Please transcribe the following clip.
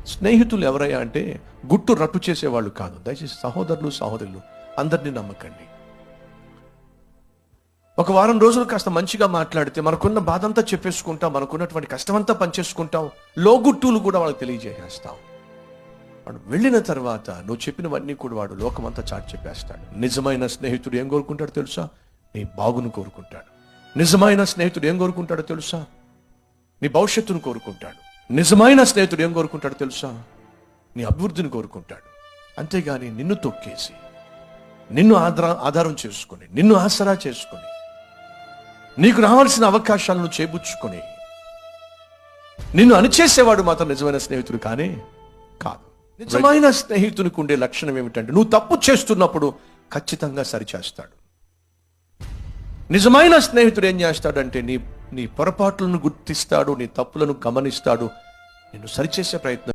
స్నేహితులు ఎవరయ్యా అంటే గుట్టు రట్టు చేసేవాళ్ళు కాదు. దయచేసి సహోదరులు సహోదరులు అందరినీ నమ్మకండి. ఒక వారం రోజులు కాస్త మంచిగా మాట్లాడితే మనకున్న బాధ అంతా చెప్పేసుకుంటాం, మనకున్నటువంటి కష్టమంతా పనిచేసుకుంటాం, లోగుట్టులు కూడా వాళ్ళకి తెలియజేసేస్తాం. వాడు వెళ్ళిన తర్వాత నువ్వు చెప్పినవన్నీ కూడా వాడు లోకమంతా చాటి చెప్పేస్తాడు. నిజమైన స్నేహితుడు ఏం కోరుకుంటాడో తెలుసా? నీ బాగును కోరుకుంటాడు. నిజమైన స్నేహితుడు ఏం కోరుకుంటాడో తెలుసా? నీ భవిష్యత్తును కోరుకుంటాడు. నిజమైన స్నేహితుడు ఏం కోరుకుంటాడో తెలుసా? నీ అభివృద్ధిని కోరుకుంటాడు. అంతేగాని నిన్ను తొక్కేసి, నిన్ను ఆధారం చేసుకొని, నిన్ను ఆసరా చేసుకొని, నీకు రావాల్సిన అవకాశాలను చేబుచ్చుకొని నిన్ను అణిచేసేవాడు మాత్రం నిజమైన స్నేహితుడు కానే కాదు. నిజమైన స్నేహితునికి ఉండే లక్షణం ఏమిటంటే నువ్వు తప్పు చేస్తున్నప్పుడు ఖచ్చితంగా సరిచేస్తాడు. నిజమైన స్నేహితుడు ఏం చేస్తాడంటే నీ పొరపాట్లను గుర్తిస్తాడు, నీ తప్పులను గమనిస్తాడు, నిన్ను సరిచేసే ప్రయత్నం